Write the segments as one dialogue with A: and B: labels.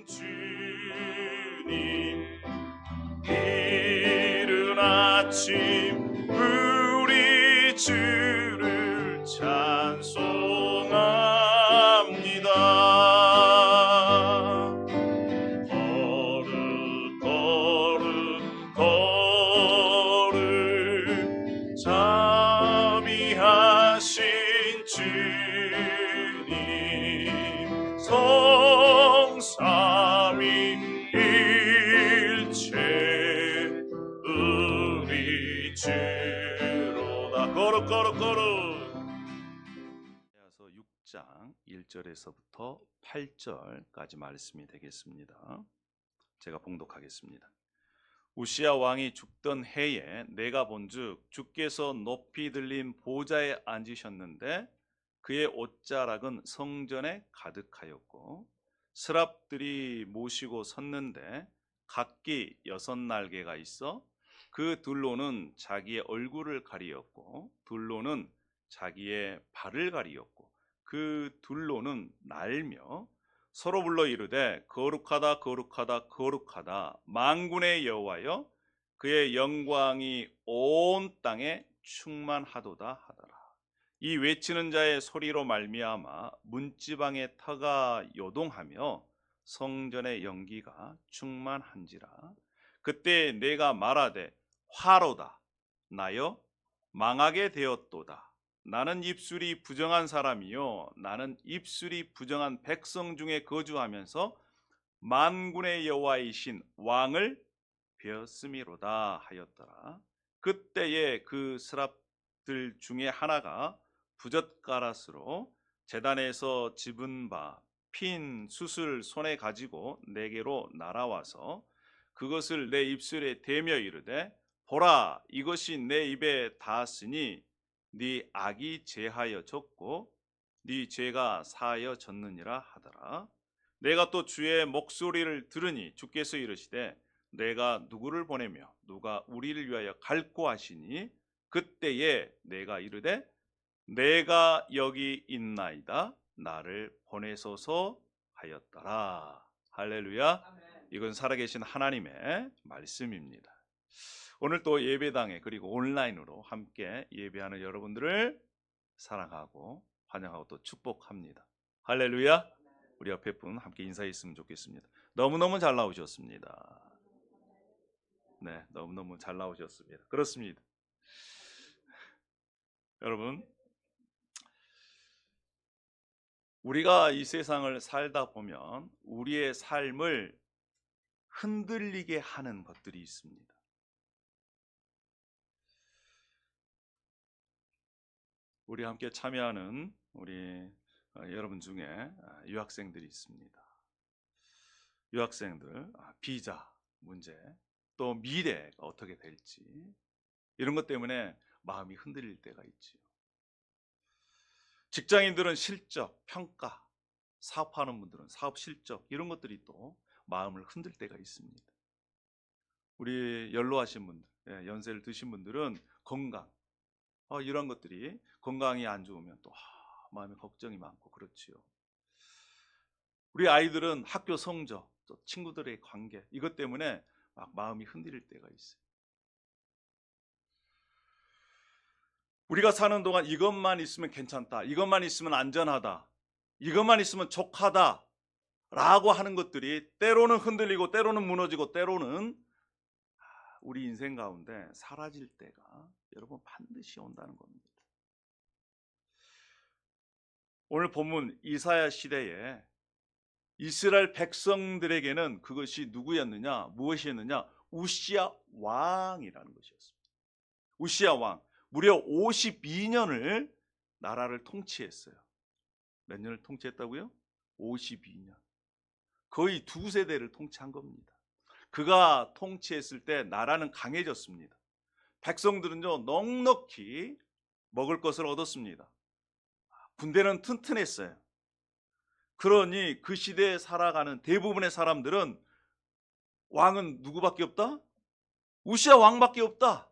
A: 주님, 이른 아침 우리 주를 찬송합니다. 거룩 거룩 거룩 자비하신 주님, 성삼위일체 우리 주로다. 거룩 거룩 거룩. 이사야 6장 1절에서부터 8절까지 말씀이 되겠습니다. 제가 봉독하겠습니다. 우시야 왕이 죽던 해에 내가 본즉 주께서 높이 들린 보좌에 앉으셨는데 그의 옷자락은 성전에 가득하였고 스랍들이 모시고 섰는데 각기 6날개가 있어 그 둘로는 자기의 얼굴을 가리었고 둘로는 자기의 발을 가리었고 그 둘로는 날며 서로 불러 이르되 거룩하다 거룩하다 거룩하다 만군의 여호와여, 그의 영광이 온 땅에 충만하도다 하더라. 이 외치는 자의 소리로 말미암아 문지방의 터가 요동하며 성전의 연기가 충만한지라. 그때 내가 말하되 화로다 나여 망하게 되었도다. 나는 입술이 부정한 사람이요 나는 입술이 부정한 백성 중에 거주하면서 만군의 여호와이신 왕을 베었음이로다 하였더라. 그때에 그 스랍들 중에 하나가 부젓가라스로 제단에서 집은 바 핀 숯을 손에 가지고 내게로 날아와서 그것을 내 입술에 대며 이르되 보라, 이것이 내 입에 닿았으니 네 악이 제하여 졌고 네 죄가 사하여 졌느니라 하더라. 내가 또 주의 목소리를 들으니 주께서 이르시되 내가 누구를 보내며 누가 우리를 위하여 갈고 하시니 그때에 내가 이르되 내가 여기 있나이다, 나를 보내소서 하였더라. 할렐루야. 이건 살아계신 하나님의 말씀입니다. 오늘 또 예배당에 그리고 온라인으로 함께 예배하는 여러분들을 사랑하고 환영하고 또 축복합니다. 할렐루야. 우리 옆에 분 함께 인사했으면 좋겠습니다. 너무너무 잘 나오셨습니다. 네, 너무너무 잘 나오셨습니다. 그렇습니다. 여러분, 우리가 이 세상을 살다 보면 우리의 삶을 흔들리게 하는 것들이 있습니다. 우리 함께 참여하는 우리 여러분 중에 유학생들이 있습니다. 유학생들 비자 문제, 또 미래가 어떻게 될지 이런 것 때문에 마음이 흔들릴 때가 있지요. 직장인들은 실적, 평가, 사업하는 분들은 사업 실적 이런 것들이 또 마음을 흔들 때가 있습니다. 우리 연로하신 분들, 연세를 드신 분들은 건강, 이런 것들이 건강이 안 좋으면 또 마음에 걱정이 많고 그렇지요. 우리 아이들은 학교 성적, 또 친구들의 관계 이것 때문에 막 마음이 흔들릴 때가 있어요. 우리가 사는 동안 이것만 있으면 괜찮다, 이것만 있으면 안전하다, 이것만 있으면 족하다 라고 하는 것들이 때로는 흔들리고 때로는 무너지고 때로는 우리 인생 가운데 사라질 때가 여러분 반드시 온다는 겁니다. 오늘 본문 이사야 시대에 이스라엘 백성들에게는 그것이 누구였느냐, 무엇이었느냐, 우시야 왕이라는 것이었습니다. 우시야 왕, 무려 52년을 나라를 통치했어요. 몇 년을 통치했다고요? 52년. 거의 2세대를 통치한 겁니다. 그가 통치했을 때 나라는 강해졌습니다. 백성들은요 넉넉히 먹을 것을 얻었습니다. 군대는 튼튼했어요. 그러니 그 시대에 살아가는 대부분의 사람들은 왕은 누구밖에 없다? 우시야 왕밖에 없다,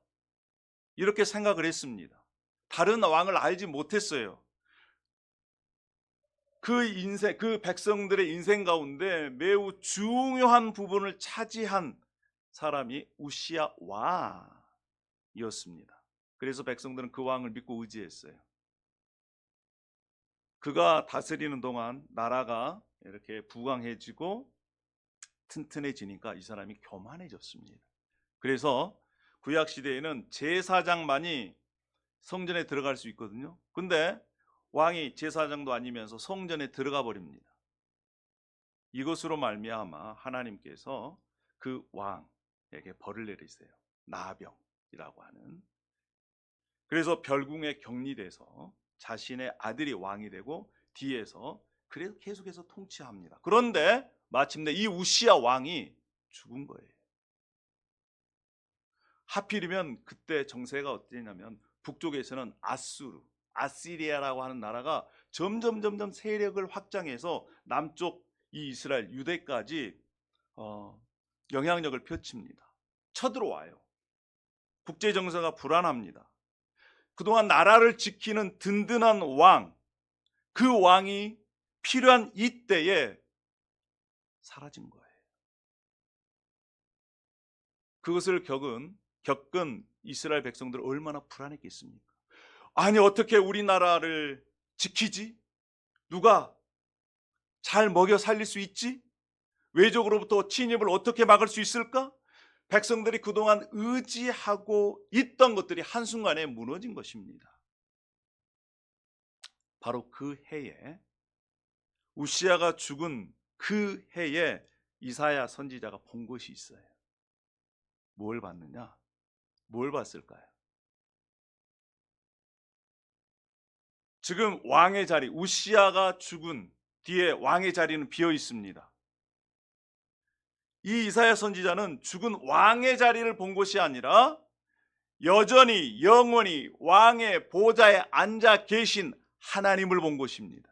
A: 이렇게 생각을 했습니다. 다른 왕을 알지 못했어요. 그 백성들의 인생 가운데 매우 중요한 부분을 차지한 사람이 우시야 왕이었습니다. 그래서 백성들은 그 왕을 믿고 의지했어요. 그가 다스리는 동안 나라가 이렇게 부강해지고 튼튼해지니까 이 사람이 교만해졌습니다. 그래서 구약 시대에는 제사장만이 성전에 들어갈 수 있거든요. 근데 왕이 제사장도 아니면서 성전에 들어가 버립니다. 이것으로 말미암아 하나님께서 그 왕에게 벌을 내리세요. 나병이라고 하는. 그래서 별궁에 격리돼서 자신의 아들이 왕이 되고 뒤에서 그래서 계속해서 통치합니다. 그런데 마침내 이 우시야 왕이 죽은 거예요. 하필이면 그때 정세가 어땠냐면 북쪽에서는 아시리아라고 하는 나라가 점점 세력을 확장해서 남쪽 이 이스라엘 유대까지 영향력을 펼칩니다. 쳐들어와요. 국제 정세가 불안합니다. 그동안 나라를 지키는 든든한 왕, 그 왕이 필요한 이때에 사라진 거예요. 그것을 겪은 이스라엘 백성들 얼마나 불안했겠습니까? 아니 어떻게 우리나라를 지키지? 누가 잘 먹여 살릴 수 있지? 외적으로부터 침입을 어떻게 막을 수 있을까? 백성들이 그동안 의지하고 있던 것들이 한순간에 무너진 것입니다. 바로 그 해에 우시야가 죽은 그 해에 이사야 선지자가 본 것이 있어요. 뭘 봤느냐? 뭘 봤을까요? 지금 왕의 자리, 우시야가 죽은 뒤에 왕의 자리는 비어 있습니다. 이 이사야 선지자는 죽은 왕의 자리를 본 것이 아니라 여전히 영원히 왕의 보좌에 앉아 계신 하나님을 본 것입니다.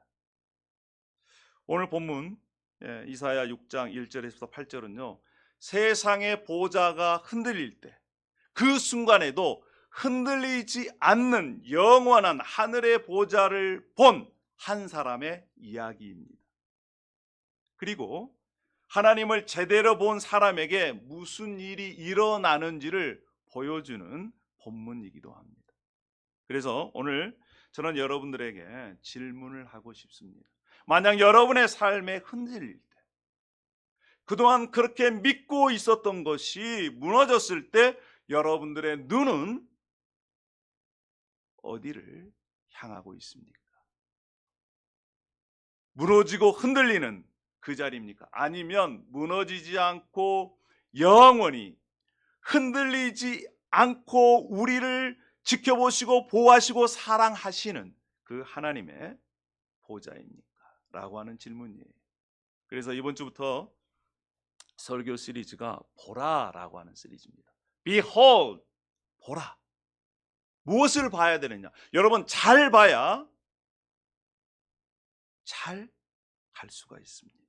A: 오늘 본문 이사야 6장 1절에서 8절은요. 세상의 보좌가 흔들릴 때 그 순간에도 흔들리지 않는 영원한 하늘의 보좌를 본 한 사람의 이야기입니다. 그리고 하나님을 제대로 본 사람에게 무슨 일이 일어나는지를 보여주는 본문이기도 합니다. 그래서 오늘 저는 여러분들에게 질문을 하고 싶습니다. 만약 여러분의 삶에 흔들릴 때, 그동안 그렇게 믿고 있었던 것이 무너졌을 때 여러분들의 눈은 어디를 향하고 있습니까? 무너지고 흔들리는 그 자리입니까? 아니면 무너지지 않고 영원히 흔들리지 않고 우리를 지켜보시고 보호하시고 사랑하시는 그 하나님의 보좌입니까? 라고 하는 질문이에요. 그래서 이번 주부터 설교 시리즈가 보라라고 하는 시리즈입니다. Behold, 보라. 무엇을 봐야 되느냐? 여러분 잘 봐야 잘 갈 수가 있습니다.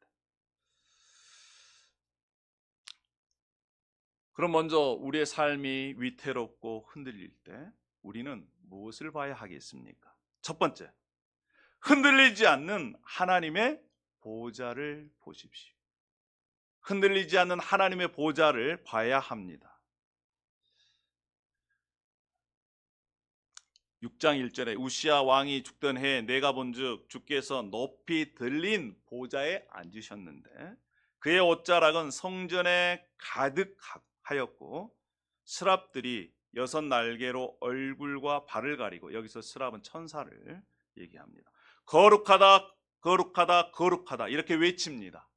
A: 그럼 먼저 우리의 삶이 위태롭고 흔들릴 때 우리는 무엇을 봐야 하겠습니까? 첫 번째, 흔들리지 않는 하나님의 보좌를 보십시오. 흔들리지 않는 하나님의 보좌를 봐야 합니다. 6장 1절에 우시야 왕이 죽던 해에 내가 본즉 주께서 높이 들린 보좌에 앉으셨는데 그의 옷자락은 성전에 가득하였고 스랍들이 6 날개로 얼굴과 발을 가리고, 여기서 스랍은 천사를 얘기합니다. 거룩하다 거룩하다 거룩하다 이렇게 외칩니다.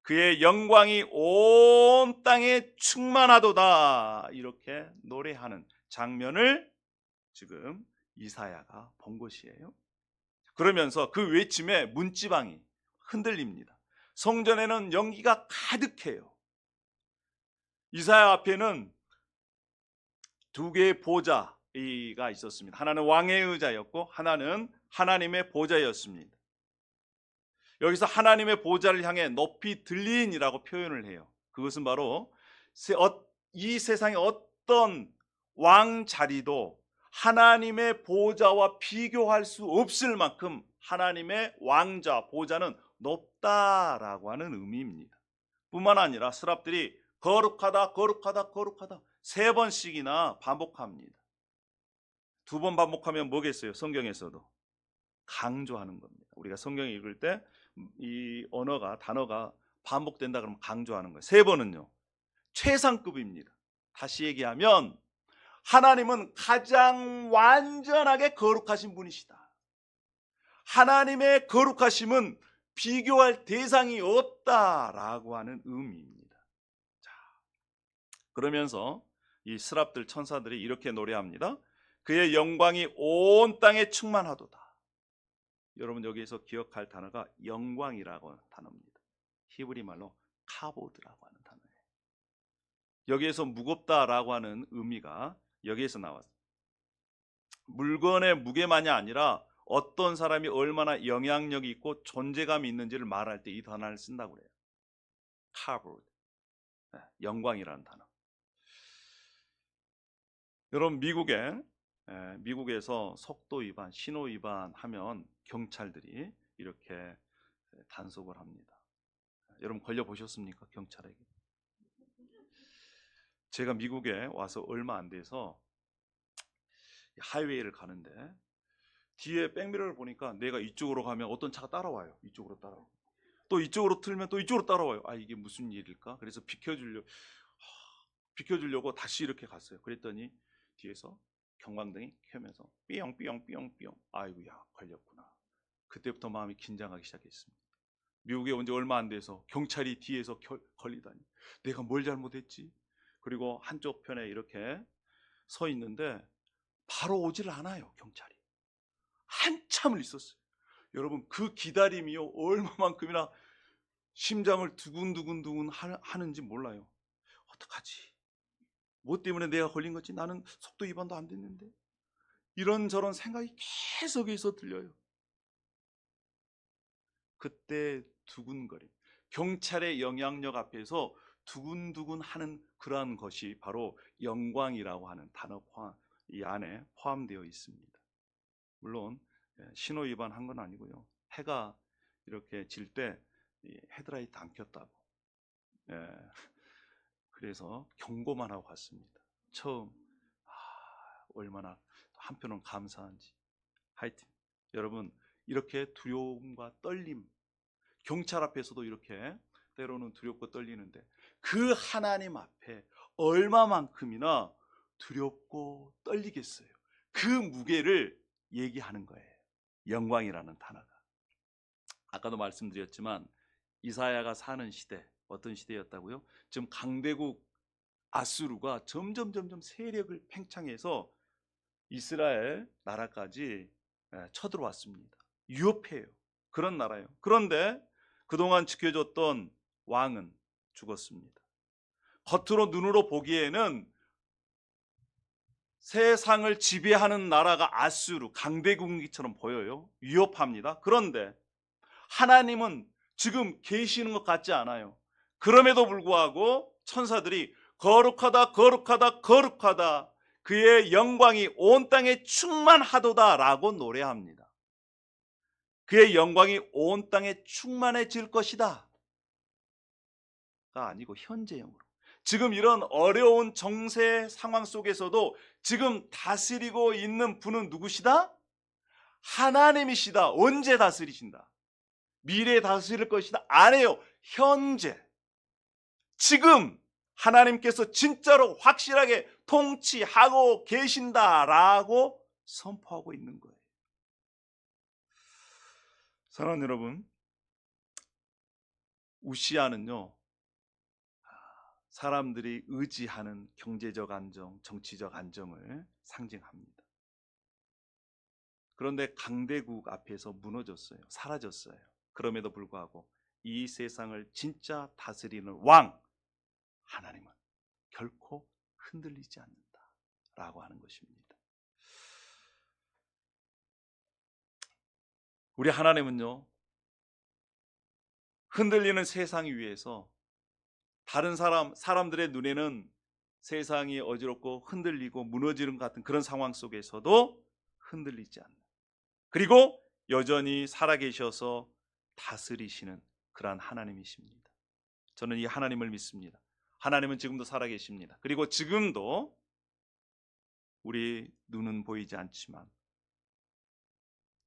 A: 그의 영광이 온 땅에 충만하도다 이렇게 노래하는 장면을 지금 이사야가 본 것이에요. 그러면서 그 외침에 문지방이 흔들립니다. 성전에는 연기가 가득해요. 이사야 앞에는 2개의 보좌가 있었습니다. 하나는 왕의 의자였고 하나는 하나님의 보좌였습니다. 여기서 하나님의 보좌를 향해 높이 들린이라고 표현을 해요. 그것은 바로 이 세상의 어떤 왕 자리도 하나님의 보좌와 비교할 수 없을 만큼 하나님의 왕자, 보좌는 높다라고 하는 의미입니다. 뿐만 아니라 스랍들이 거룩하다, 거룩하다, 거룩하다 3번씩이나 반복합니다. 2번 반복하면 뭐겠어요? 성경에서도 강조하는 겁니다. 우리가 성경 읽을 때 이 언어가, 단어가 반복된다 그러면 강조하는 거예요. 3번은요, 최상급입니다. 다시 얘기하면 하나님은 가장 완전하게 거룩하신 분이시다. 하나님의 거룩하심은 비교할 대상이 없다라고 하는 의미입니다. 자, 그러면서 이 스랍들 천사들이 이렇게 노래합니다. 그의 영광이 온 땅에 충만하도다. 여러분 여기에서 기억할 단어가 영광이라고 하는 단어입니다. 히브리 말로 카보드라고 하는 단어예요. 여기에서 무겁다라고 하는 의미가 여기에서 나왔어요. 물건의 무게만이 아니라 어떤 사람이 얼마나 영향력이 있고 존재감이 있는지를 말할 때 이 단어를 쓴다고 그래요. 카보드, 영광이라는 단어. 여러분 미국에서 속도 위반, 신호 위반하면 경찰들이 이렇게 단속을 합니다. 여러분 걸려 보셨습니까? 경찰에게. 제가 미국에 와서 얼마 안 돼서 하이웨이를 가는데 뒤에 백미러를 보니까 내가 이쪽으로 가면 어떤 차가 따라와요. 이쪽으로 따라와요. 또 이쪽으로 틀면 또 이쪽으로 따라와요. 아, 이게 무슨 일일까? 그래서 비켜주려고 다시 이렇게 갔어요. 그랬더니 뒤에서 경광등이 켜면서 삐용삐용삐용삐용. 아이고야, 걸렸구나. 그때부터 마음이 긴장하기 시작했습니다. 미국에 온 지 얼마 안 돼서 경찰이 뒤에서 걸리다니 내가 뭘 잘못했지? 그리고 한쪽 편에 이렇게 서 있는데 바로 오질 않아요. 경찰이 한참을 있었어요. 여러분 그 기다림이요 얼마만큼이나 심장을 두근두근 하는지 몰라요. 어떡하지? 뭐 때문에 내가 걸린 거지? 나는 속도 위반도 안 됐는데. 이런저런 생각이 계속해서 들려요. 그때 두근거림, 경찰의 영향력 앞에서 두근두근 하는 그러한 것이 바로 영광이라고 하는 단어 이 안에 포함되어 있습니다. 물론 신호 위반한 건 아니고요. 해가 이렇게 질 때 헤드라이트 안 켰다고, 그래서 경고만 하고 갔습니다. 처음 얼마나 한편은 감사한지. 하여튼 여러분 이렇게 두려움과 떨림, 경찰 앞에서도 이렇게 때로는 두렵고 떨리는데 그 하나님 앞에 얼마만큼이나 두렵고 떨리겠어요. 그 무게를 얘기하는 거예요. 영광이라는 단어가. 아까도 말씀드렸지만 이사야가 사는 시대, 어떤 시대였다고요? 지금 강대국 아수르가 점점 세력을 팽창해서 이스라엘 나라까지 쳐들어왔습니다. 유업해요. 그런 나라예요. 그런데 그동안 지켜줬던 왕은 죽었습니다. 겉으로 눈으로 보기에는 세상을 지배하는 나라가 아수르, 강대국처럼 보여요. 위협합니다. 그런데 하나님은 지금 계시는 것 같지 않아요. 그럼에도 불구하고 천사들이 거룩하다, 거룩하다, 거룩하다, 그의 영광이 온 땅에 충만하도다 라고 노래합니다. 그의 영광이 온 땅에 충만해질 것이다 가 아니고 현재형으로, 지금 이런 어려운 정세 상황 속에서도 지금 다스리고 있는 분은 누구시다? 하나님이시다. 언제 다스리신다? 미래에 다스릴 것이다? 아니에요. 현재, 지금 하나님께서 진짜로 확실하게 통치하고 계신다라고 선포하고 있는 거예요. 사랑하는 여러분, 우시아는요, 사람들이 의지하는 경제적 안정, 정치적 안정을 상징합니다. 그런데 강대국 앞에서 무너졌어요. 사라졌어요. 그럼에도 불구하고 이 세상을 진짜 다스리는 왕 하나님은 결코 흔들리지 않는다라고 하는 것입니다. 우리 하나님은요, 흔들리는 세상 위에서 다른 사람들의 눈에는 세상이 어지럽고 흔들리고 무너지는 것 같은 그런 상황 속에서도 흔들리지 않는, 그리고 여전히 살아계셔서 다스리시는 그러한 하나님이십니다. 저는 이 하나님을 믿습니다. 하나님은 지금도 살아계십니다. 그리고 지금도 우리 눈은 보이지 않지만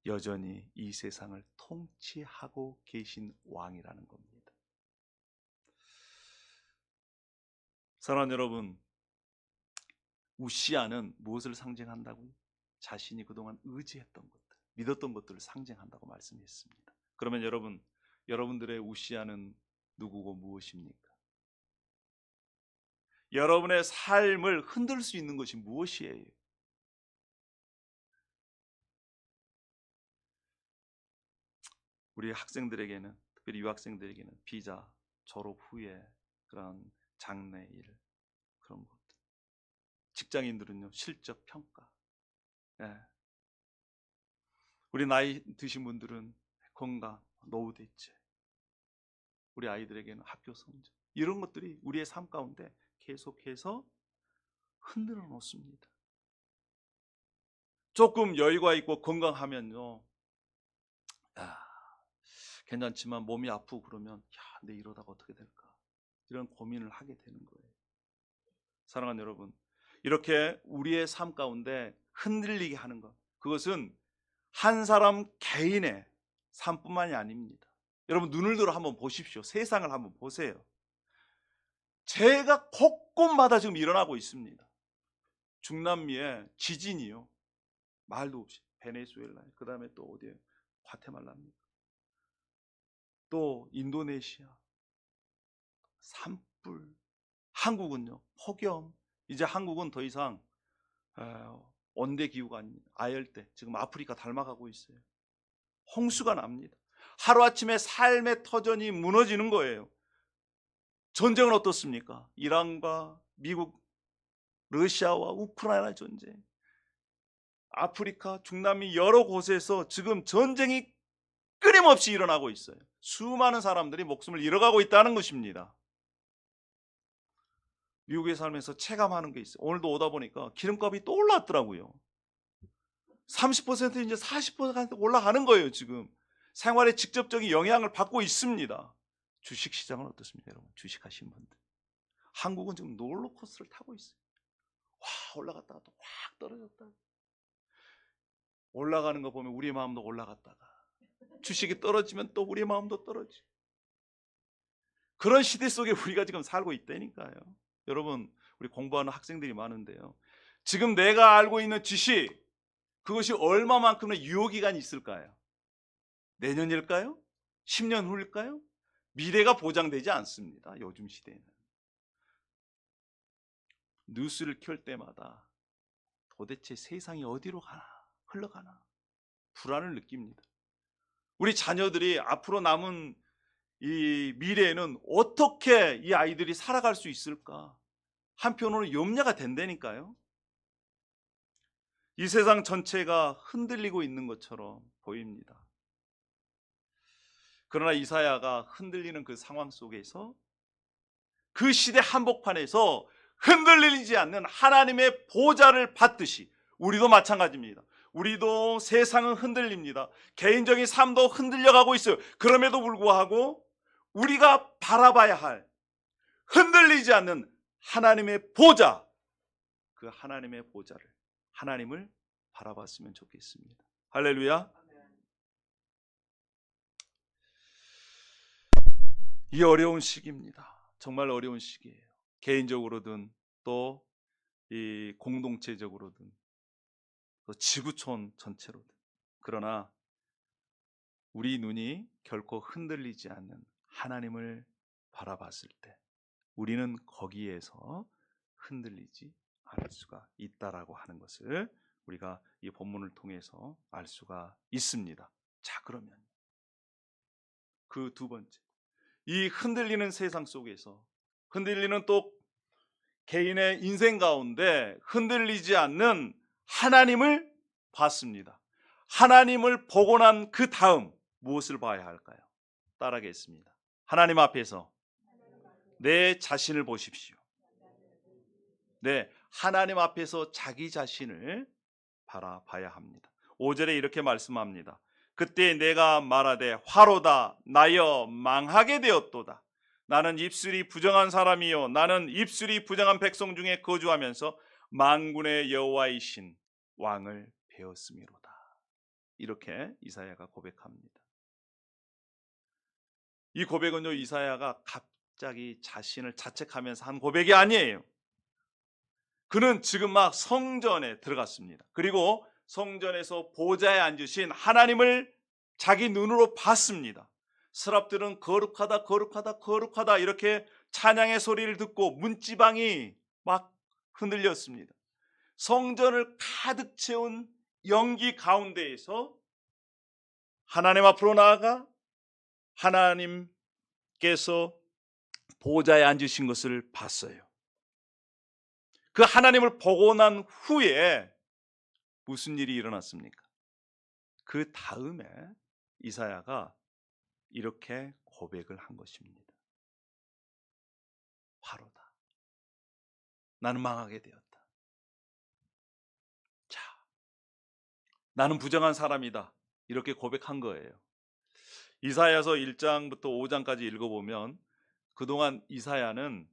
A: 여전히 이 세상을 통치하고 계신 왕이라는 겁니다. 사랑하는 여러분, 우시아는 무엇을 상징한다고요? 자신이 그동안 의지했던 것들, 믿었던 것들을 상징한다고 말씀했습니다. 그러면 여러분들의 우시아는 누구고 무엇입니까? 여러분의 삶을 흔들 수 있는 것이 무엇이에요? 우리 학생들에게는, 특별히 유학생들에게는 비자, 졸업 후에 그런 장래일, 그런 것들. 직장인들은요, 실적 평가. 예. 우리 나이 드신 분들은 건강, 노후 대책. 우리 아이들에게는 학교 성적. 이런 것들이 우리의 삶 가운데 계속해서 흔들어 놓습니다. 조금 여유가 있고 건강하면요, 괜찮지만 몸이 아프고 그러면 내 이러다가 어떻게 될까, 이런 고민을 하게 되는 거예요. 사랑하는 여러분, 이렇게 우리의 삶 가운데 흔들리게 하는 것, 그것은 한 사람 개인의 삶뿐만이 아닙니다. 여러분, 눈을 들어 한번 보십시오. 세상을 한번 보세요. 제가 곳곳마다 지금 일어나고 있습니다. 중남미에 지진이요, 말도 없이. 베네수엘라, 그 다음에 또 어디에, 과테말라입니다. 또 인도네시아, 산불. 한국은요, 폭염. 이제 한국은 더 이상 온대 기후가 아닙니다. 아열대. 지금 아프리카 닮아가고 있어요. 홍수가 납니다. 하루아침에 삶의 터전이 무너지는 거예요. 전쟁은 어떻습니까? 이란과 미국, 러시아와 우크라이나 전쟁. 아프리카, 중남미 여러 곳에서 지금 전쟁이 끊임없이 일어나고 있어요. 수많은 사람들이 목숨을 잃어가고 있다는 것입니다. 미국에 살면서 체감하는 게 있어요. 오늘도 오다 보니까 기름값이 또 올랐더라고요. 30% 이제 40% 올라가는 거예요. 지금 생활에 직접적인 영향을 받고 있습니다. 주식시장은 어떻습니까, 여러분? 주식하신 분들. 한국은 지금 롤러코스터를 타고 있어요. 올라갔다가 또 확 떨어졌다. 올라가는 거 보면 우리 마음도 올라갔다가, 주식이 떨어지면 또 우리 마음도 떨어지고, 그런 시대 속에 우리가 지금 살고 있다니까요. 여러분, 우리 공부하는 학생들이 많은데요, 지금 내가 알고 있는 지식, 그것이 얼마만큼의 유효기간이 있을까요? 내년일까요? 10년 후일까요? 미래가 보장되지 않습니다. 요즘 시대에는. 뉴스를 켤 때마다 도대체 세상이 어디로 가나, 흘러가나 불안을 느낍니다. 우리 자녀들이 앞으로 남은 이 미래에는 어떻게 이 아이들이 살아갈 수 있을까, 한편으로는 염려가 된다니까요. 이 세상 전체가 흔들리고 있는 것처럼 보입니다. 그러나 이사야가 흔들리는 그 상황 속에서, 그 시대 한복판에서 흔들리지 않는 하나님의 보좌를 받듯이 우리도 마찬가지입니다. 우리도 세상은 흔들립니다. 개인적인 삶도 흔들려가고 있어요. 그럼에도 불구하고 우리가 바라봐야 할 흔들리지 않는 하나님의 보좌, 그 하나님의 보좌를, 하나님을 바라봤으면 좋겠습니다. 할렐루야. 이 어려운 시기입니다. 정말 어려운 시기예요. 개인적으로든 또 이 공동체적으로든 또 지구촌 전체로든. 그러나 우리 눈이 결코 흔들리지 않는 하나님을 바라봤을 때 우리는 거기에서 흔들리지 않을 수가 있다라고 하는 것을 우리가 이 본문을 통해서 알 수가 있습니다. 자, 그러면 그 두 번째, 이 흔들리는 세상 속에서, 흔들리는 또 개인의 인생 가운데 흔들리지 않는 하나님을 봤습니다. 하나님을 보고 난 그 다음 무엇을 봐야 할까요? 따라하겠습니다. 하나님 앞에서 내 자신을 보십시오. 네, 하나님 앞에서 자기 자신을 바라봐야 합니다. 5절에 이렇게 말씀합니다. 그때 내가 말하되 화로다 나여 망하게 되었도다. 나는 입술이 부정한 사람이요 나는 입술이 부정한 백성 중에 거주하면서 만군의 여호와이신 왕을 배웠음이로다. 이렇게 이사야가 고백합니다. 이 고백은요, 이사야가 갑자기 자신을 자책하면서 한 고백이 아니에요. 그는 지금 막 성전에 들어갔습니다. 그리고 성전에서 보좌에 앉으신 하나님을 자기 눈으로 봤습니다. 스랍들은 거룩하다 거룩하다 거룩하다 이렇게 찬양의 소리를 듣고 문지방이 막 흔들렸습니다. 성전을 가득 채운 연기 가운데에서 하나님 앞으로 나아가 하나님께서 보좌에 앉으신 것을 봤어요. 그 하나님을 보고 난 후에 무슨 일이 일어났습니까? 그 다음에 이사야가 이렇게 고백을 한 것입니다. 화로다. 나는 망하게 되었다. 자, 나는 부정한 사람이다. 이렇게 고백한 거예요. 이사야서 1장부터 5장까지 읽어보면 그동안 이사야는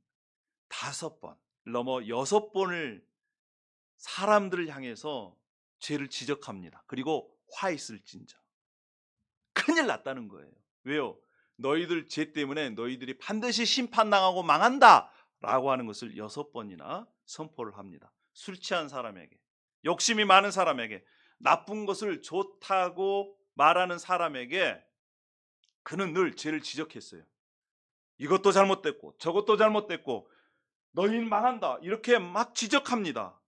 A: 5번, 넘어 6번을 사람들을 향해서 죄를 지적합니다. 그리고 화 있을진저. 큰일 났다는 거예요. 왜요? 너희들 죄 때문에 너희들이 반드시 심판당하고 망한다 라고 하는 것을 6번이나 선포를 합니다. 술 취한 사람에게, 욕심이 많은 사람에게, 나쁜 것을 좋다고 말하는 사람에게 그는 늘 죄를 지적했어요. 이것도 잘못됐고 저것도 잘못됐고 너희는 망한다 이렇게 막 지적합니다.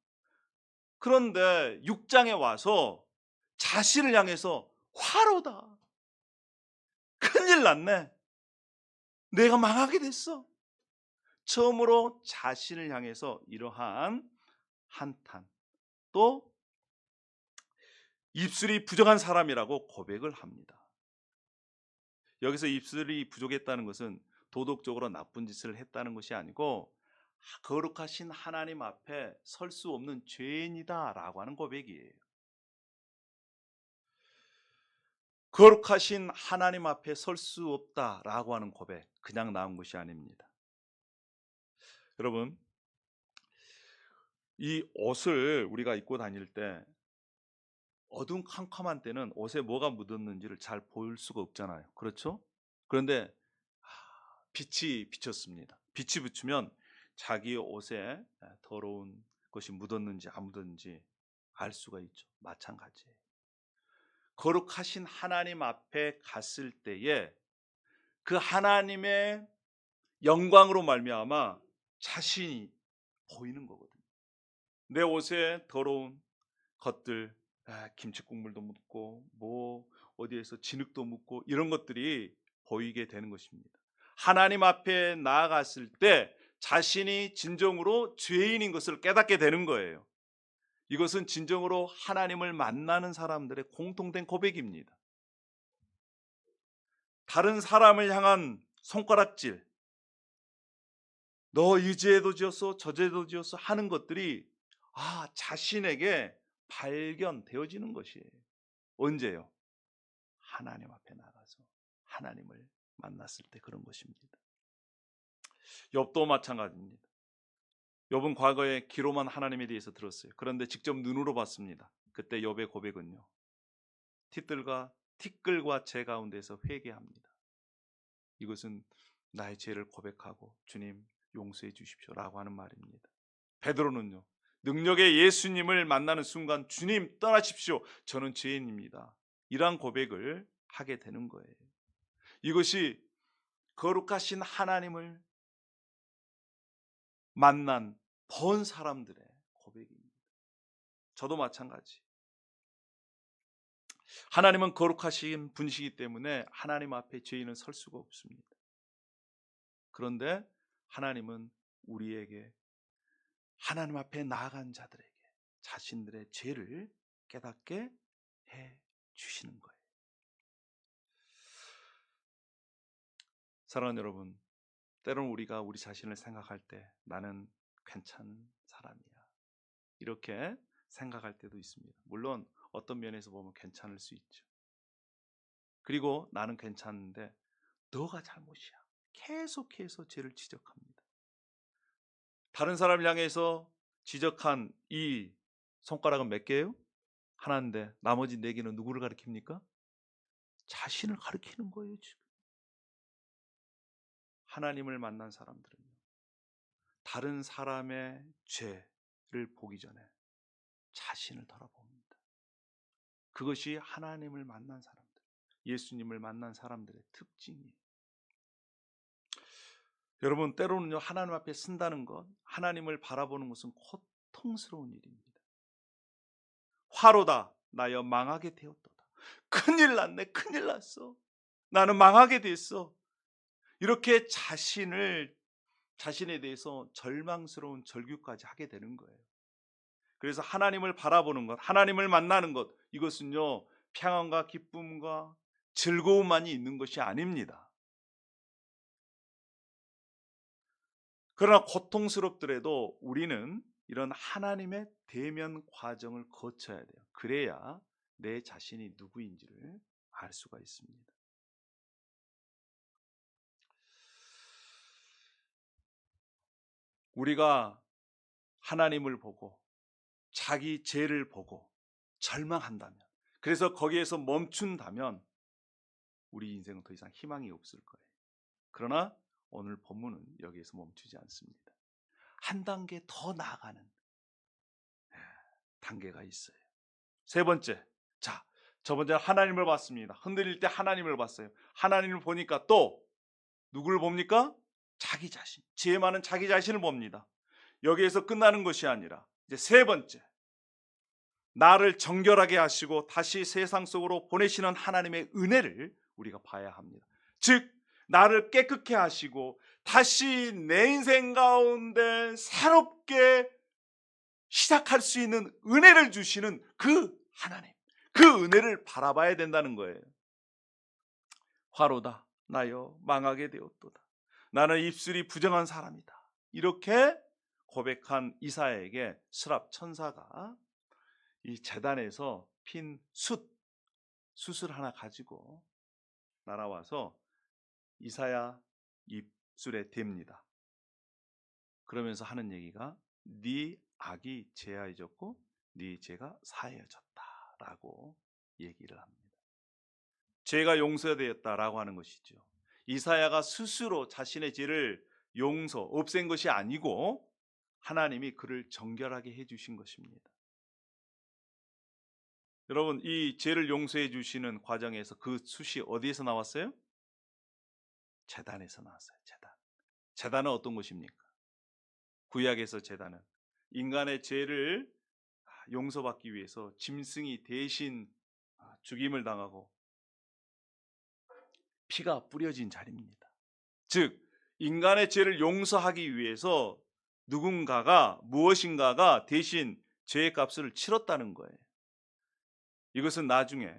A: 그런데 6장에 와서 자신을 향해서 화로다. 큰일 났네. 내가 망하게 됐어. 처음으로 자신을 향해서 이러한 한탄, 또 입술이 부정한 사람이라고 고백을 합니다. 여기서 입술이 부족했다는 것은 도덕적으로 나쁜 짓을 했다는 것이 아니고 거룩하신 하나님 앞에 설 수 없는 죄인이다라고 하는 고백이에요. 거룩하신 하나님 앞에 설 수 없다라고 하는 고백, 그냥 나온 것이 아닙니다. 여러분, 이 옷을 우리가 입고 다닐 때 어두컴컴한 때는 옷에 뭐가 묻었는지를 잘 볼 수가 없잖아요. 그렇죠? 그런데 빛이 비쳤습니다. 빛이 비추면 자기 옷에 더러운 것이 묻었는지 안 묻었는지 알 수가 있죠. 마찬가지예요. 거룩하신 하나님 앞에 갔을 때에 그 하나님의 영광으로 말미암아 자신이 보이는 거거든요. 내 옷에 더러운 것들, 김치 국물도 묻고 뭐 어디에서 진흙도 묻고 이런 것들이 보이게 되는 것입니다. 하나님 앞에 나아갔을 때 자신이 진정으로 죄인인 것을 깨닫게 되는 거예요. 이것은 진정으로 하나님을 만나는 사람들의 공통된 고백입니다. 다른 사람을 향한 손가락질, 너 이 죄도 지었어 저 죄도 지었어 하는 것들이 자신에게 발견되어지는 것이에요. 언제요? 하나님 앞에 나가서 하나님을 만났을 때 그런 것입니다. 욥도 마찬가지입니다. 욥은 과거에 귀로만 하나님에 대해서 들었어요. 그런데 직접 눈으로 봤습니다. 그때 욥의 고백은요, 티끌과 재 가운데서 회개합니다. 이것은 나의 죄를 고백하고 주님 용서해 주십시오라고 하는 말입니다. 베드로는요, 능력의 예수님을 만나는 순간 주님 떠나십시오. 저는 죄인입니다. 이러한 고백을 하게 되는 거예요. 이것이 거룩하신 하나님을 만난 본 사람들의 고백입니다. 저도 마찬가지. 하나님은 거룩하신 분이시기 때문에 하나님 앞에 죄인은 설 수가 없습니다. 그런데 하나님은 우리에게 하나님 앞에 나아간 자들에게 자신들의 죄를 깨닫게 해 주시는 거예요. 사랑하는 여러분, 때로는 우리가 우리 자신을 생각할 때 나는 괜찮은 사람이야 이렇게 생각할 때도 있습니다. 물론 어떤 면에서 보면 괜찮을 수 있죠. 그리고 나는 괜찮은데 너가 잘못이야. 계속해서 죄를 지적합니다. 다른 사람을 향해서 지적한 이 손가락은 몇 개예요? 하나인데 나머지 4개는 누구를 가리킵니까? 자신을 가리키는 거예요. 지금 하나님을 만난 사람들은요, 다른 사람의 죄를 보기 전에 자신을 돌아봅니다. 그것이 하나님을 만난 사람들, 예수님을 만난 사람들의 특징이에요. 여러분, 때로는요, 하나님 앞에 쓴다는 것, 하나님을 바라보는 것은 고통스러운 일입니다. 화로다 나여 망하게 되었도다. 큰일 났네, 큰일 났어. 나는 망하게 됐어. 이렇게 자신에 대해서 절망스러운 절규까지 하게 되는 거예요. 그래서 하나님을 바라보는 것, 하나님을 만나는 것, 이것은요, 평안과 기쁨과 즐거움만이 있는 것이 아닙니다. 그러나 고통스럽더라도 우리는 이런 하나님의 대면 과정을 거쳐야 돼요. 그래야 내 자신이 누구인지를 알 수가 있습니다. 우리가 하나님을 보고 자기 죄를 보고 절망한다면, 그래서 거기에서 멈춘다면 우리 인생은 더 이상 희망이 없을 거예요. 그러나 오늘 본문은 여기에서 멈추지 않습니다. 한 단계 더 나아가는 단계가 있어요. 세 번째, 자, 저번에 하나님을 봤습니다. 흔들릴 때 하나님을 봤어요. 하나님을 보니까 또 누구를 봅니까? 자기 자신, 죄 많은 자기 자신을 봅니다. 여기에서 끝나는 것이 아니라 이제 세 번째, 나를 정결하게 하시고 다시 세상 속으로 보내시는 하나님의 은혜를 우리가 봐야 합니다. 즉, 나를 깨끗게 하시고 다시 내 인생 가운데 새롭게 시작할 수 있는 은혜를 주시는 그 하나님, 그 은혜를 바라봐야 된다는 거예요. 화로다 나여 망하게 되었도다. 나는 입술이 부정한 사람이다. 이렇게 고백한 이사야에게 스랍 천사가 이 제단에서 핀 숯을 하나 가지고 날아와서 이사야 입술에 댑니다. 그러면서 하는 얘기가 네 악이 제하여졌고 네 죄가 사하여졌다라고 얘기를 합니다. 죄가 용서되었다라고 하는 것이죠. 이사야가 스스로 자신의 죄를 없앤 것이 아니고 하나님이 그를 정결하게 해주신 것입니다. 여러분, 이 죄를 용서해 주시는 과정에서 그 숯이 어디에서 나왔어요? 제단에서 나왔어요. 제단은 어떤 것입니까? 구약에서 제단은 인간의 죄를 용서받기 위해서 짐승이 대신 죽임을 당하고 피가 뿌려진 자리입니다. 즉, 인간의 죄를 용서하기 위해서 무엇인가가 대신 죄의 값을 치렀다는 거예요. 이것은 나중에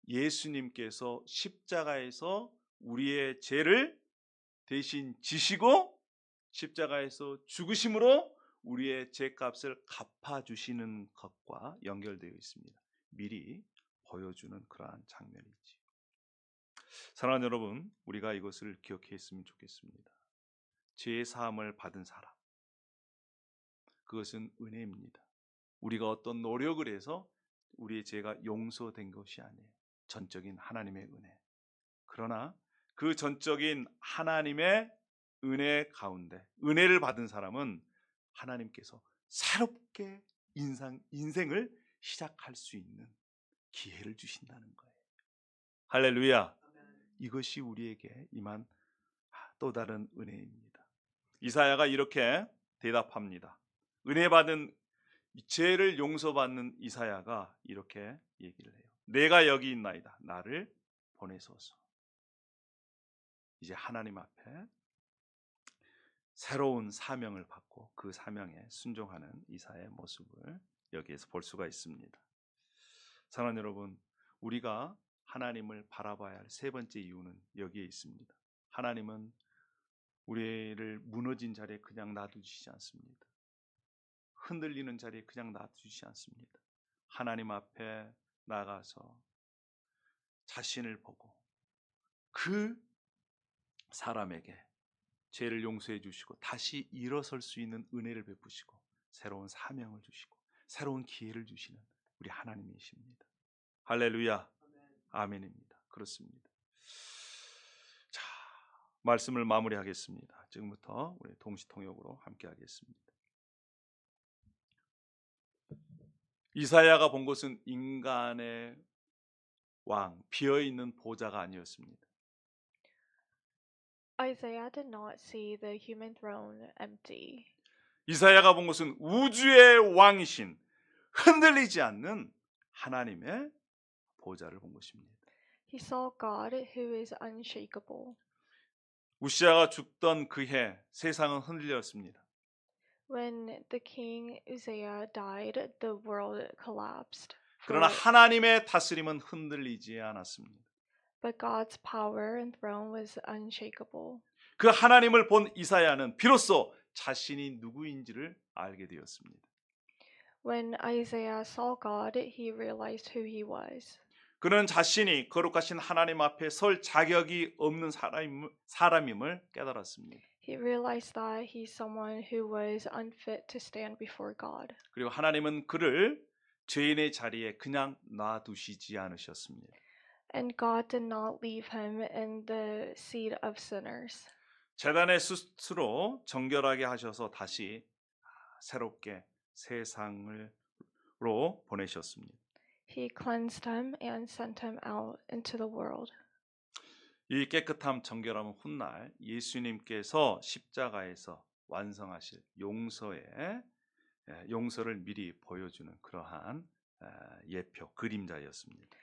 A: 예수님께서 십자가에서 우리의 죄를 대신 지시고 십자가에서 죽으심으로 우리의 죄값을 갚아주시는 것과 연결되어 있습니다. 미리 보여주는 그러한 장면이지. 사랑하는 여러분, 우리가 이것을 기억했으면 좋겠습니다. 죄의 사함을 받은 사람, 그것은 은혜입니다. 우리가 어떤 노력을 해서 우리의 죄가 용서된 것이 아니에요. 전적인 하나님의 은혜. 그러나 그 전적인 하나님의 은혜 가운데 은혜를 받은 사람은 하나님께서 새롭게 인생을 시작할 수 있는 기회를 주신다는 거예요. 할렐루야. 이것이 우리에게 임한 또 다른 은혜입니다. 이사야가 이렇게 대답합니다. 은혜 받은 죄를 용서받는 이사야가 이렇게 얘기를 해요. 내가 여기 있나이다. 나를 보내소서. 이제 하나님 앞에 새로운 사명을 받고 그 사명에 순종하는 이사야의 모습을 여기에서 볼 수가 있습니다. 사랑하는 여러분, 우리가 하나님을 바라봐야 할 세 번째 이유는 여기에 있습니다. 하나님은 우리를 무너진 자리에 그냥 놔두시지 않습니다. 흔들리는 자리에 그냥 놔두시지 않습니다. 하나님 앞에 나가서 자신을 보고 그 사람에게 죄를 용서해 주시고 다시 일어설 수 있는 은혜를 베푸시고 새로운 사명을 주시고 새로운 기회를 주시는 우리 하나님이십니다. 할렐루야. 아멘입니다. 그렇습니다. 자, 말씀을 마무리하겠습니다. 지금부터 우리 동시통역으로 함께 하겠습니다. 이사야가 본 것은 인간의 왕, 비어있는 보좌가 아니었습니다.
B: Isaiah did not see the human throne empty.
A: 이사야가 본 것은 우주의 왕이신 흔들리지 않는 하나님의 보좌를 본 것입니다.
B: He saw God who is unshakable.
A: 우시아가 죽던 그 해 세상은 흔들렸습니다.
B: When the king Uzziah died, the world collapsed.
A: 그러나 하나님의 다스림은 흔들리지 않았습니다.
B: But God's power and throne was unshakable.
A: 그 하나님을 본 이사야는 비로소 자신이 누구인지를 알게 되었습니다.
B: When Isaiah saw God, he realized who he was.
A: 그는 자신이 거룩하신 하나님 앞에 설 자격이 없는 사람임을 깨달았습니다.
B: He realized that he's someone who was unfit to stand before God.
A: 그리고 하나님은 그를 죄인의 자리에 그냥 놔두시지 않으셨습니다.
B: And God did not leave him in the seat of sinners.
A: 제단의 숯으로 정결하게 하셔서 다시 새롭게 세상으로 보내셨습니다.
B: He cleansed him and sent him out into the world.
A: 이 깨끗함 정결함은 훗날 예수님께서 십자가에서 완성하실 용서를 미리 보여주는 그러한 예표 그림자였습니다.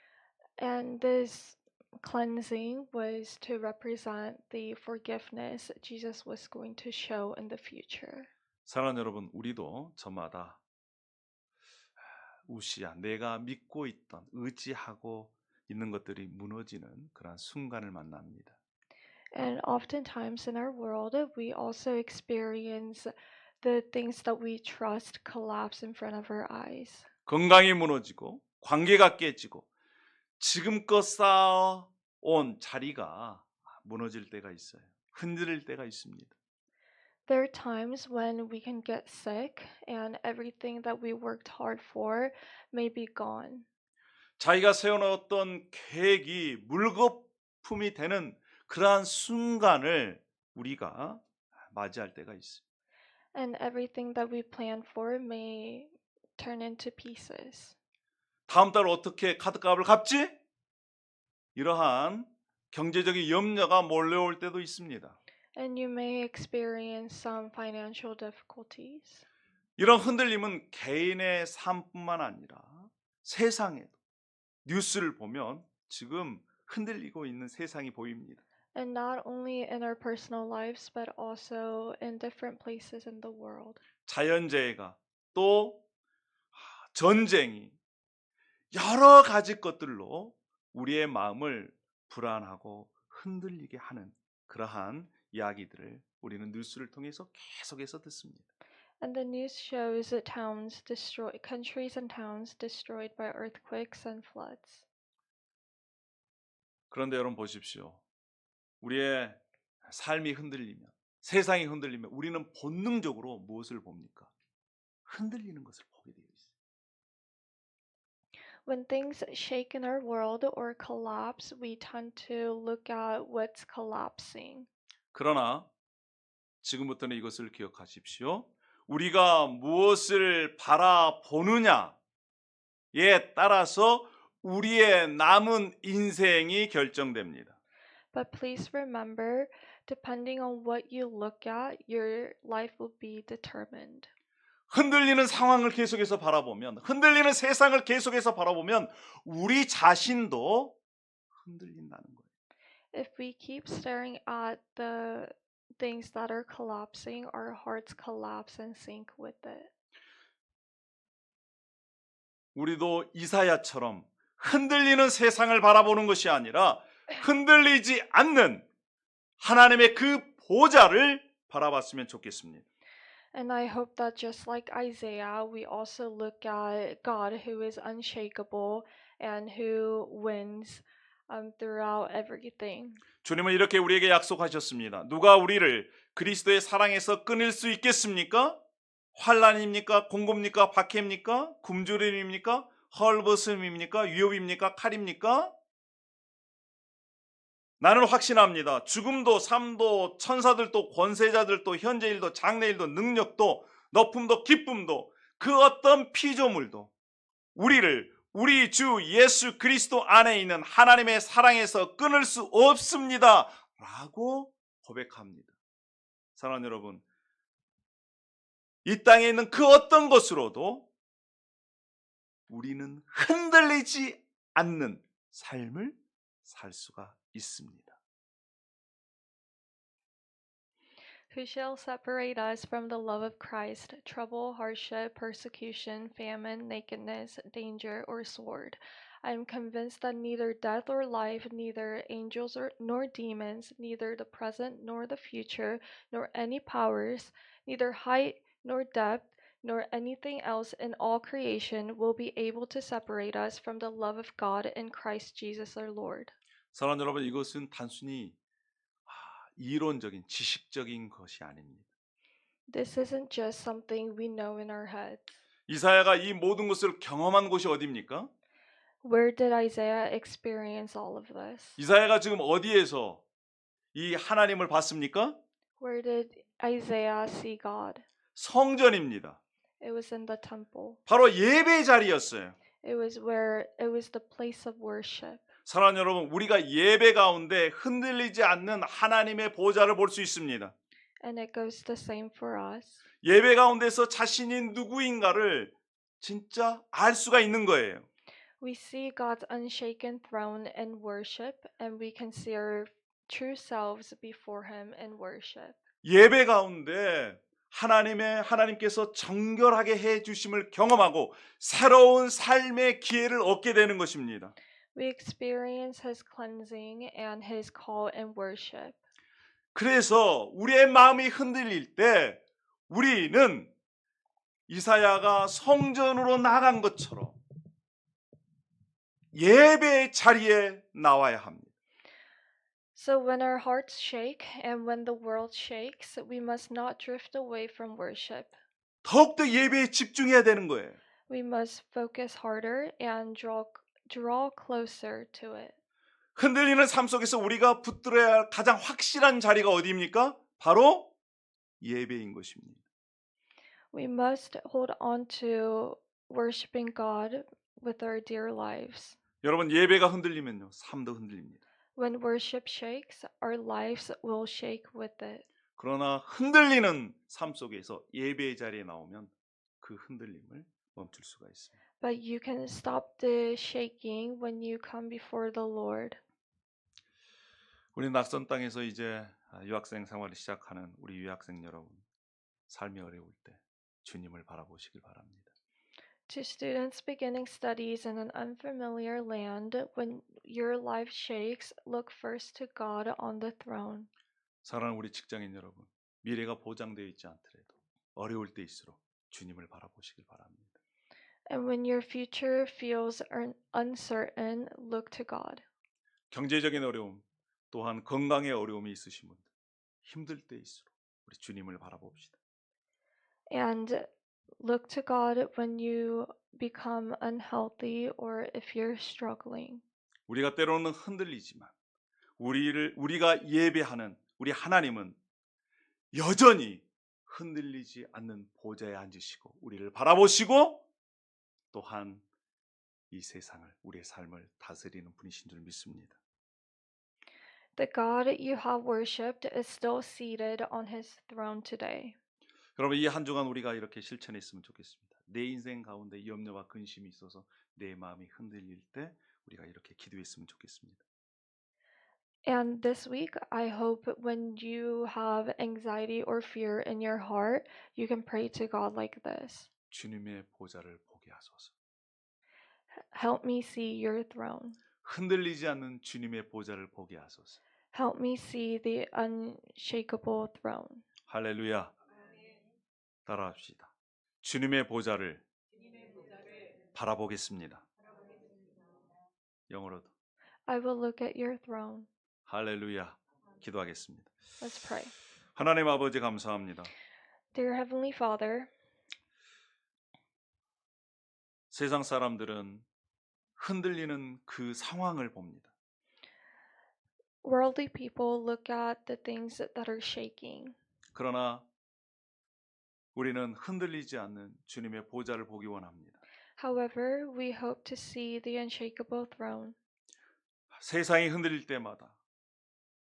B: And this cleansing was to represent the forgiveness Jesus was going to show in the future.
A: 사랑하는 여러분, 우리도 저마다 우시아 내가 믿고 있던 의지하고 있는 것들이 무너지는 그런 순간을 만납니다.
B: And oftentimes in our world, we also experience the things that we trust collapse in front of our eyes.
A: 건강이 무너지고 관계가 깨지고 지금껏 쌓아온 자리가 무너질 때가 있어요. 흔들릴 때가 있습니다.
B: There are times when we can get sick and everything that we worked hard for may be gone.
A: 자기가 세워놓았던 계획이 물거품이 되는 그러한 순간을 우리가 맞이할 때가 있어요.
B: And everything that we planned for may turn into pieces.
A: 다음 달 어떻게 카드값을 갚지? 이러한 경제적인 염려가 몰려올 때도 있습니다.
B: And you may experience some financial difficulties.
A: 이런 흔들림은 개인의 삶뿐만 아니라 세상에도 뉴스를 보면 지금 흔들리고 있는 세상이 보입니다.
B: And not only in our personal lives, but also in different places in the world.
A: 자연재해가 또 전쟁이 여러 가지 것들로 우리의 마음을 불안하고 흔들리게 하는 그러한 이야기들을 우리는 뉴스를 통해서 계속해서 듣습니다.
B: And the news shows that countries and towns destroyed by earthquakes and floods.
A: 그런데 여러분 보십시오. 우리의 삶이 흔들리면, 세상이 흔들리면 우리는 본능적으로 무엇을 봅니까? 흔들리는 것을 보게 되어 있어요.
B: When things shake in our world or collapse, we tend to look at what's collapsing.
A: 그러나 지금부터는 이것을 기억하십시오. 우리가 무엇을 바라보느냐에 따라서 우리의 남은 인생이 결정됩니다.
B: But please remember, depending on what you look at, your life will be determined.
A: 흔들리는 상황을 계속해서 바라보면, 흔들리는 세상을 계속해서 바라보면 우리 자신도 흔들린다는 거예요.
B: If we keep staring at the things that are collapsing, our hearts collapse and sink with it.
A: 우리도 이사야처럼 흔들리는 세상을 바라보는 것이 아니라 흔들리지 않는 하나님의 그 보좌를 바라봤으면 좋겠습니다.
B: And I hope that just like Isaiah, we also look at God who is unshakable and who wins throughout everything.
A: 주님은 이렇게 우리에게 약속하셨습니다. 누가 우리를 그리스도의 사랑에서 끊을 수 있겠습니까? 환난입니까? 공고입니까? 박해입니까? 굶주림입니까? 헐벗음입니까? 위협입니까? 칼입니까? 나는 확신합니다. 죽음도 삶도 천사들도 권세자들도 현재일도 장래일도 능력도 높음도 기쁨도 그 어떤 피조물도 우리를 우리 주 예수 그리스도 안에 있는 하나님의 사랑에서 끊을 수 없습니다. 라고 고백합니다. 사랑하는 여러분, 이 땅에 있는 그 어떤 것으로도 우리는 흔들리지 않는 삶을 살 수가 있습니다.
B: Who shall separate us from the love of Christ? Trouble, hardship, persecution, famine, nakedness, danger, or sword? I am convinced that neither death or life, neither angels nor demons, neither the present nor the future, nor any powers, neither height nor depth, nor anything else in all creation will be able to separate us from the love of God in Christ Jesus our Lord.
A: 사랑하는 여러분, 이것은 단순히 이론적인 지식적인 것이 아닙니다.
B: This isn't just something we know in our heads.
A: 이사야가 이 모든 것을 경험한 곳이 어디입니까?
B: Where did Isaiah experience all of this?
A: 이사야가 지금 어디에서 이 하나님을 봤습니까?
B: Where did Isaiah see God?
A: 성전입니다.
B: It was in the temple.
A: 바로 예배 자리였어요.
B: It was the place of worship.
A: 사랑하는 여러분, 우리가 예배 가운데 흔들리지 않는 하나님의 보좌를 볼 수 있습니다.
B: And it goes the same for us.
A: 예배 가운데서 자신이 누구인가를 진짜 알 수가 있는 거예요.
B: We see God's unshaken throne in worship, and we can see our true selves before Him in worship.
A: 예배 가운데 하나님께서 정결하게 해 주심을 경험하고 새로운 삶의 기회를 얻게 되는 것입니다.
B: We experience His cleansing and His call in worship.
A: 그래서 우리의 마음이 흔들릴 때 우리는 이사야가 성전으로 나간 것처럼 예배 자리에 나와야 합니다.
B: So when our hearts shake and when the world shakes, we must not drift away from worship.
A: 더욱더 예배에 집중해야 되는 거예요.
B: We must focus harder and draw closer to it.
A: 흔들리는 삶 속에서 우리가 붙들어야 할 가장 확실한 자리가 어디입니까? 바로 예배인 것입니다.
B: We must hold on to worshiping God with our dear lives.
A: 여러분, 예배가 흔들리면요, 삶도 흔들립니다.
B: When worship shakes, our lives will shake with it.
A: 그러나 흔들리는 삶 속에서 예배의 자리에 나오면 그 흔들림을 멈출 수가 있습니다.
B: But you can stop the shaking when you come before the Lord.
A: 우리 낯선 땅에서 이제 유학생 생활을 시작하는 우리 유학생 여러분, 삶이 어려울 때 주님을 바라보시길 바랍니다.
B: To students beginning studies in an unfamiliar land, when your life shakes, look first to God on the throne.
A: 사랑하는 우리 직장인 여러분, 미래가 보장되어 있지 않더라도 어려울 때일수록 주님을 바라보시길 바랍니다.
B: And when your future feels uncertain, look to God.
A: 경제적인 어려움, 또한 건강의 어려움이 있으신 분들, 힘들 때일수록 우리 주님을 바라봅시다.
B: And look to God when you become unhealthy or if you're struggling.
A: 우리가 때로는 흔들리지만 우리가 예배하는 우리 하나님은 여전히 흔들리지 않는 보좌에 앉으시고 우리를 바라보시고 또한 이 세상을, 우리의 삶을 다스리는 분이신 줄 믿습니다.
B: The God you have worshipped is still seated on his throne today.
A: 여러분, 이 한 주간 우리가 이렇게 실천했으면 좋겠습니다. 내 인생 가운데 염려와 근심이 있어서 내 마음이 흔들릴 때 우리가 이렇게 기도했으면 좋겠습니다.
B: And this week, I hope when you have anxiety or fear in your heart, you can pray to God like this.
A: 주님의 보좌를 보게 하소서.
B: Help me see your throne.
A: 흔들리지 않는 주님의 보좌를 보게 하소서.
B: Help me see the unshakable throne.
A: 할렐루야. 따라합시다. 주님의 보좌를 바라보겠습니다. 영어로도.
B: I will look at your throne.
A: 할렐루야. 기도하겠습니다.
B: Let's pray.
A: 하나님 아버지 감사합니다.
B: Dear Heavenly Father,
A: 세상 사람들은 흔들리는 그 상황을 봅니다.
B: worldly people look at the things that are shaking.
A: 그러나 우리는 흔들리지 않는 주님의 보좌를 보기 원합니다.
B: However, we hope to see the unshakable throne.
A: 세상이 흔들릴 때마다,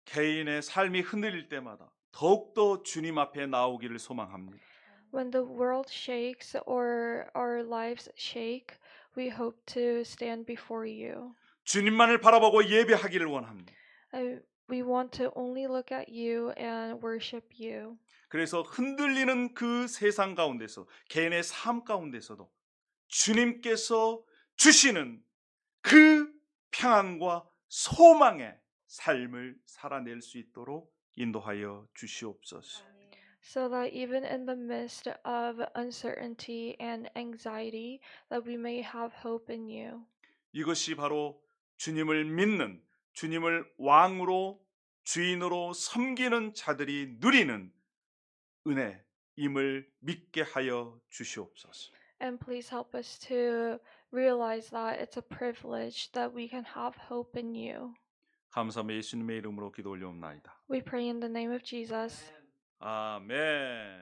A: 개인의 삶이 흔들릴 때마다 더욱더 주님 앞에 나오기를 소망합니다.
B: When the world shakes or our lives shake, we hope to stand before you.
A: 주님만을 바라보고 예배하기를 원합니다.
B: We want to only look at you and worship you.
A: 그래서 흔들리는 그 세상 가운데서, 개인의 삶 가운데서도 주님께서 주시는 그 평안과 소망의 삶을 살아낼 수 있도록 인도하여 주시옵소서.
B: So that even in the midst of uncertainty and anxiety, that we may have hope in you.
A: 이것이 바로 주님을 믿는, 주님을 왕으로 주인으로 섬기는 자들이 누리는 은혜임을 믿게 하여 주시옵소서.
B: And please help us to realize that it's a privilege that we can have hope in you.
A: 감사함에 예수님의 이름으로 기도 올려옵나이다.
B: We pray in the name of Jesus.
A: 아멘.